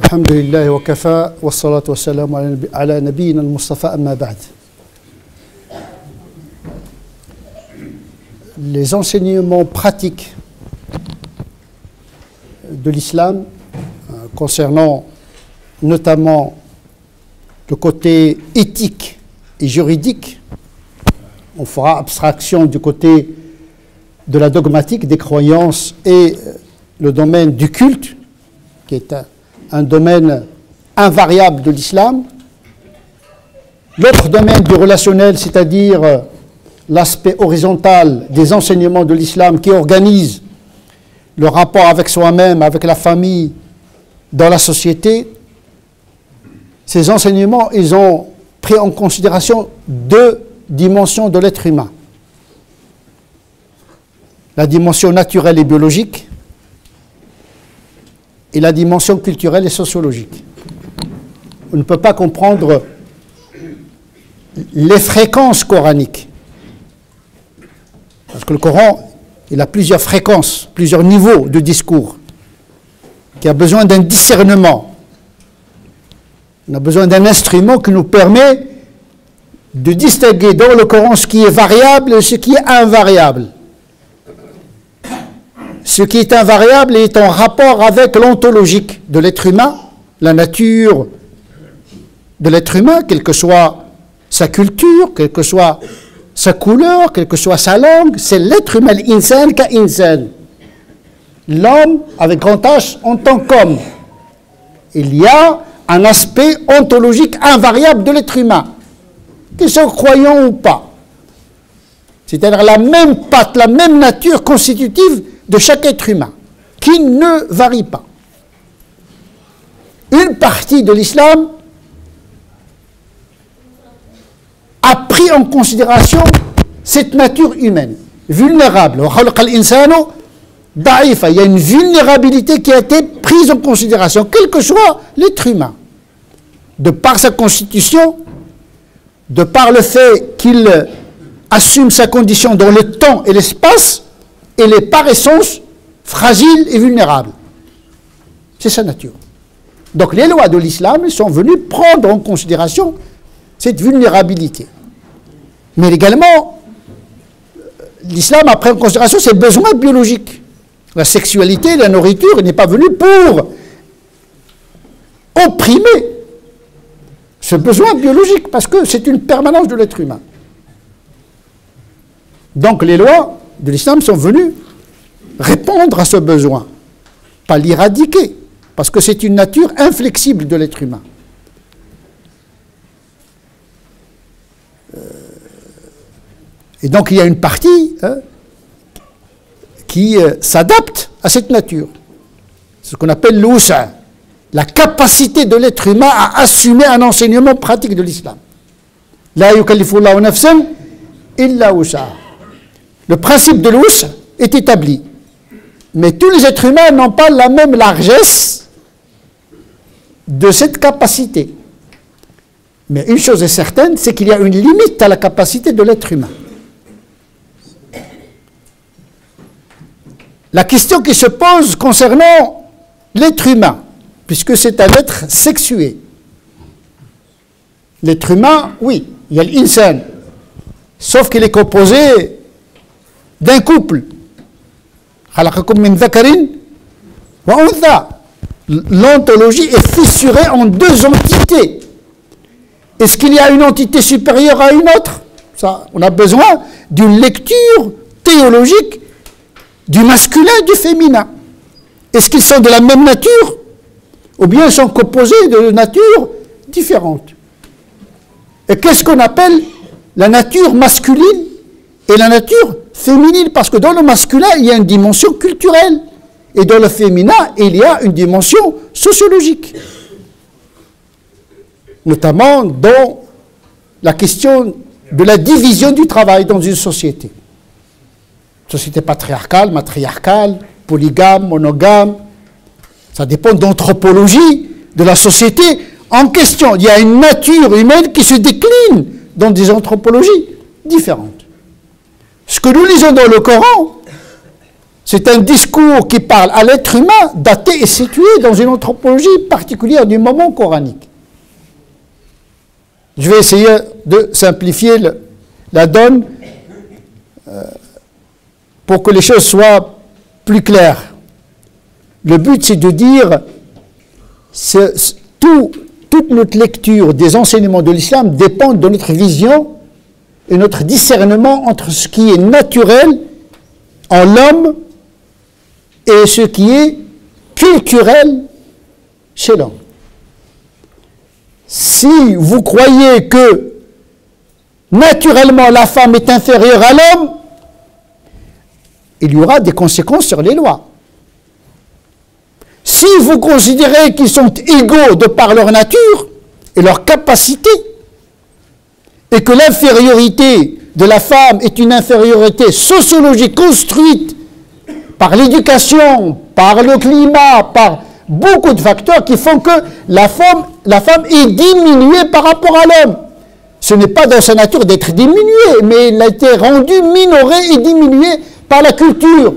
الحمد لله وكفى والصلاة والسلام على نبينا المصطفى أما بعد. Les enseignements pratiques de l'islam concernant notamment le côté éthique et juridique, on fera abstraction du côté de la dogmatique, des croyances et le domaine du culte, qui est un domaine invariable de l'islam. L'autre domaine du relationnel, c'est-à-dire l'aspect horizontal des enseignements de l'islam qui organise le rapport avec soi-même, avec la famille, dans la société. Ces enseignements, ils ont pris en considération deux dimensions de l'être humain. La dimension naturelle et biologique et la dimension culturelle et sociologique. On ne peut pas comprendre les fréquences coraniques. Parce que le Coran, il a plusieurs fréquences, plusieurs niveaux de discours, qui a besoin d'un discernement. On a besoin d'un instrument qui nous permet de distinguer dans le Coran ce qui est variable et ce qui est invariable. Ce qui est invariable est en rapport avec l'ontologique de l'être humain, la nature de l'être humain, quelle que soit sa culture, quelle que soit sa couleur, quelle que soit sa langue. C'est l'être humain, l'insan ka insan. L'homme avec grand H en tant qu'homme. Il y a un aspect ontologique invariable de l'être humain, qu'ils soient croyants ou pas. C'est-à-dire la même patte, la même nature constitutive de chaque être humain, qui ne varie pas. Une partie de l'islam a pris en considération cette nature humaine, vulnérable. Il y a une vulnérabilité qui a été prise en considération, quel que soit l'être humain, de par sa constitution, de par le fait qu'il assume sa condition dans le temps et l'espace, et est par essence fragile et vulnérable. C'est sa nature. Donc les lois de l'islam sont venues prendre en considération cette vulnérabilité. Mais également, l'islam a pris en considération ses besoins biologiques. La sexualité, la nourriture, n'est pas venue pour opprimer ce besoin biologique, parce que c'est une permanence de l'être humain. Donc les lois de l'islam sont venues répondre à ce besoin, pas l'éradiquer, parce que c'est une nature inflexible de l'être humain. Et donc il y a une partie qui s'adapte à cette nature, ce qu'on appelle l'ousa, la capacité de l'être humain à assumer un enseignement pratique de l'islam. La yukallifullahu nafsan illa wus'aha. Le principe de l'ous est établi. Mais tous les êtres humains n'ont pas la même largesse de cette capacité. Mais une chose est certaine, c'est qu'il y a une limite à la capacité de l'être humain. La question qui se pose concernant l'être humain, puisque c'est un être sexué. L'être humain, oui, il y a l'insan, sauf qu'il est composé d'un couple. L'ontologie est fissurée en deux entités. Est-ce qu'il y a une entité supérieure à une autre? Ça, on a besoin d'une lecture théologique du masculin et du féminin. Est-ce qu'ils sont de la même nature ou bien ils sont composés de natures différentes? Et qu'est-ce qu'on appelle la nature masculine et la nature féminine? Parce que dans le masculin, il y a une dimension culturelle. Et dans le féminin, il y a une dimension sociologique. Notamment dans la question de la division du travail dans une société. Société patriarcale, matriarcale, polygame, monogame. Ça dépend d'anthropologie de la société en question. Il y a une nature humaine qui se décline dans des anthropologies différentes. Ce que nous lisons dans le Coran, C'est un discours qui parle à l'être humain daté et situé dans une anthropologie particulière du moment coranique. Je vais essayer de simplifier la donne pour que les choses soient plus claires. Le but, c'est de dire toute notre lecture des enseignements de l'islam dépend de notre vision et notre discernement entre ce qui est naturel en l'homme et ce qui est culturel chez l'homme. Si vous croyez que naturellement la femme est inférieure à l'homme, il y aura des conséquences sur les lois. Si vous considérez qu'ils sont égaux de par leur nature et leur capacité, et que l'infériorité de la femme est une infériorité sociologique construite par l'éducation, par le climat, par beaucoup de facteurs qui font que la femme est diminuée par rapport à l'homme. Ce n'est pas dans sa nature d'être diminuée, mais elle a été rendue minorée et diminuée par la culture.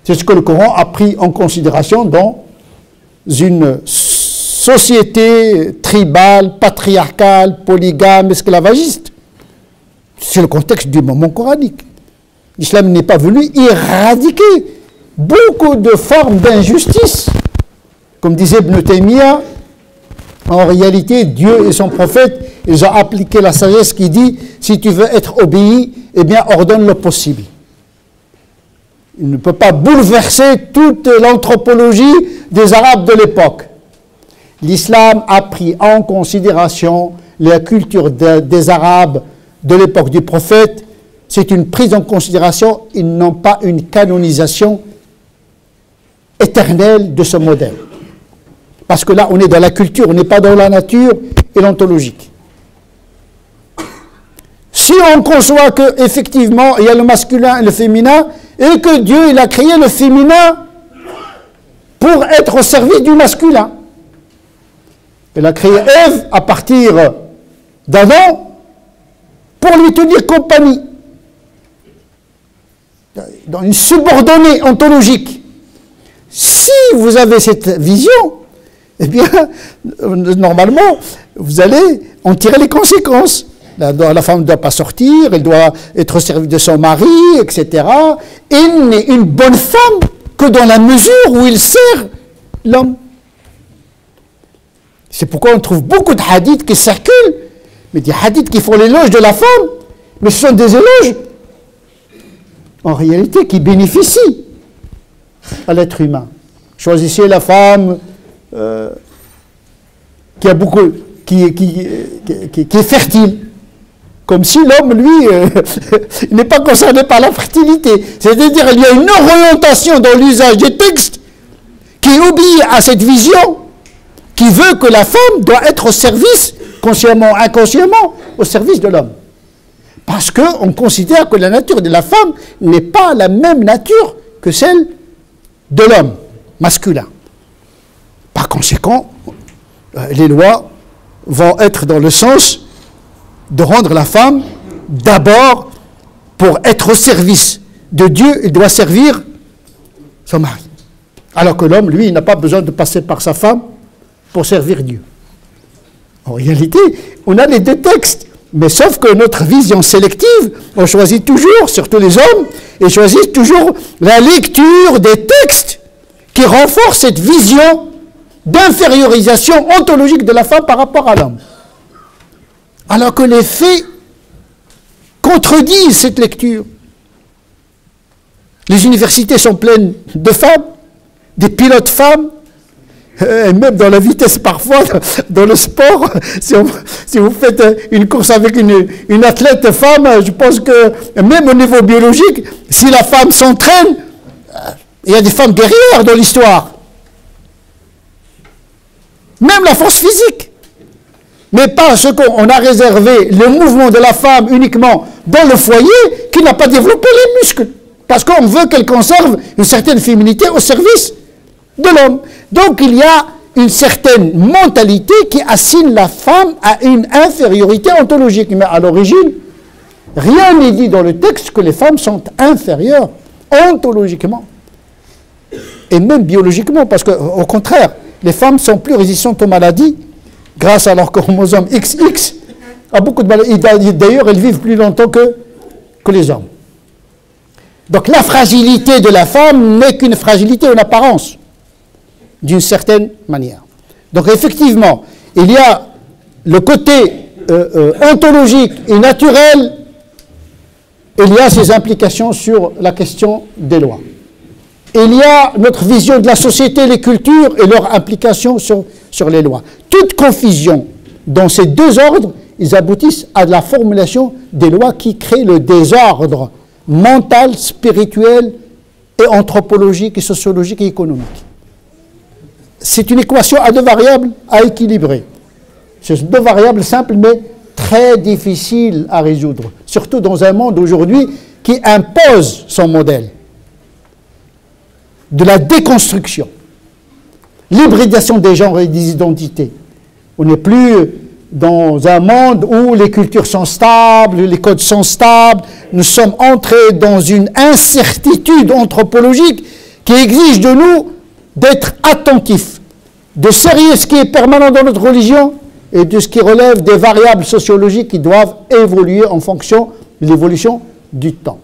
C'est ce que le Coran a pris en considération dans une société tribale, patriarcale, polygame, esclavagiste. C'est le contexte du moment coranique. L'islam n'est pas venu éradiquer beaucoup de formes d'injustice. Comme disait Ibn Taymiyyah, en réalité, Dieu et son prophète, ils ont appliqué la sagesse qui dit, si tu veux être obéi, eh bien, ordonne le possible. Il ne peut pas bouleverser toute l'anthropologie des Arabes de l'époque. L'islam a pris en considération la culture des Arabes de l'époque du prophète. C'est une prise en considération, ils n'ont pas une canonisation éternelle de ce modèle. Parce que là, on est dans la culture, on n'est pas dans la nature et l'ontologique. Si on conçoit qu'effectivement, il y a le masculin et le féminin, et que Dieu, il a créé le féminin pour être au service du masculin. Il a créé Ève à partir d'Adam pour lui tenir compagnie. Dans une subordonnée ontologique. Si vous avez cette vision, eh bien, normalement, vous allez en tirer les conséquences. La femme ne doit pas sortir, elle doit être au service de son mari, etc. Elle n'est une bonne femme que dans la mesure où il sert l'homme. C'est pourquoi on trouve beaucoup de hadiths qui circulent, mais des hadiths qui font l'éloge de la femme, mais ce sont des éloges, en réalité, qui bénéficient à l'être humain. Choisissez la femme qui est fertile. Comme si l'homme, lui, n'est pas concerné par la fertilité. C'est-à-dire qu'il y a une orientation dans l'usage des textes qui obéit à cette vision, qui veut que la femme doit être au service, consciemment ou inconsciemment, au service de l'homme. Parce qu'on considère que la nature de la femme n'est pas la même nature que celle de l'homme masculin. Par conséquent, les lois vont être dans le sens de rendre la femme d'abord, pour être au service de Dieu, il doit servir son mari. Alors que l'homme, lui, il n'a pas besoin de passer par sa femme pour servir Dieu. En réalité, on a les deux textes, mais sauf que notre vision sélective, on choisit toujours, surtout les hommes, et choisit toujours la lecture des textes qui renforcent cette vision d'infériorisation ontologique de la femme par rapport à l'homme. Alors que les faits contredisent cette lecture. Les universités sont pleines de femmes, des pilotes femmes, et même dans la vitesse parfois, dans le sport, si vous faites une course avec une athlète femme, je pense que même au niveau biologique, si la femme s'entraîne, il y a des femmes guerrières dans l'histoire. Même la force physique. Mais parce qu'on a réservé le mouvement de la femme uniquement dans le foyer, qu'il n'a pas développé les muscles. Parce qu'on veut qu'elle conserve une certaine féminité au service de l'homme. Donc il y a une certaine mentalité qui assigne la femme à une infériorité ontologique. Mais à l'origine, Rien n'est dit dans le texte que les femmes sont inférieures ontologiquement et même biologiquement, parce qu'au contraire, les femmes sont plus résistantes aux maladies grâce à leur chromosome XX. À beaucoup de maladies. D'ailleurs, elles vivent plus longtemps que les hommes. Donc la fragilité de la femme n'est qu'une fragilité en apparence, d'une certaine manière. Donc effectivement, il y a le côté ontologique et naturel, il y a ses implications sur la question des lois. Il y a notre vision de la société, les cultures et leurs implications sur les lois. Toute confusion dans ces deux ordres, ils aboutissent à la formulation des lois qui créent le désordre mental, spirituel et anthropologique et sociologique et économique. C'est une équation à deux variables à équilibrer. C'est deux variables simples mais très difficiles à résoudre, surtout dans un monde aujourd'hui qui impose son modèle de la déconstruction, l'hybridation des genres et des identités. On n'est plus dans un monde où les cultures sont stables, les codes sont stables. Nous sommes entrés dans une incertitude anthropologique qui exige de nous d'être attentifs, de sérieux ce qui est permanent dans notre religion et de ce qui relève des variables sociologiques qui doivent évoluer en fonction de l'évolution du temps.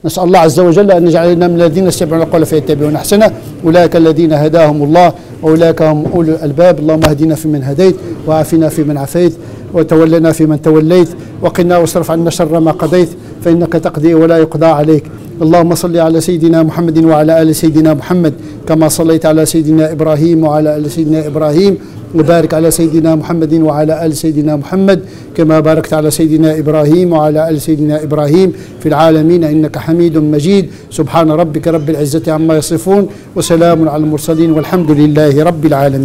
نسأل الله عز وجل أن يجعلنا من الذين يستمعون القول فيتبعون أحسنه أولئك الذين هداهم الله وأولئك هم أولو الألباب اللهم اهدنا فيمن هديت وعافنا فيمن عافيت وتولنا فيمن توليت وقنا واصرف عنا شر ما قضيت فإنك تقضي ولا يقضى عليك اللهم صل على سيدنا محمد وعلى آل سيدنا محمد كما صليت على سيدنا إبراهيم وعلى آل سيدنا إبراهيم وبارك على سيدنا محمد وعلى آل سيدنا محمد كما باركت على سيدنا إبراهيم وعلى آل سيدنا إبراهيم في العالمين إنك حميد مجيد سبحان ربك رب العزة عما يصفون وسلام على المرسلين والحمد لله رب العالمين.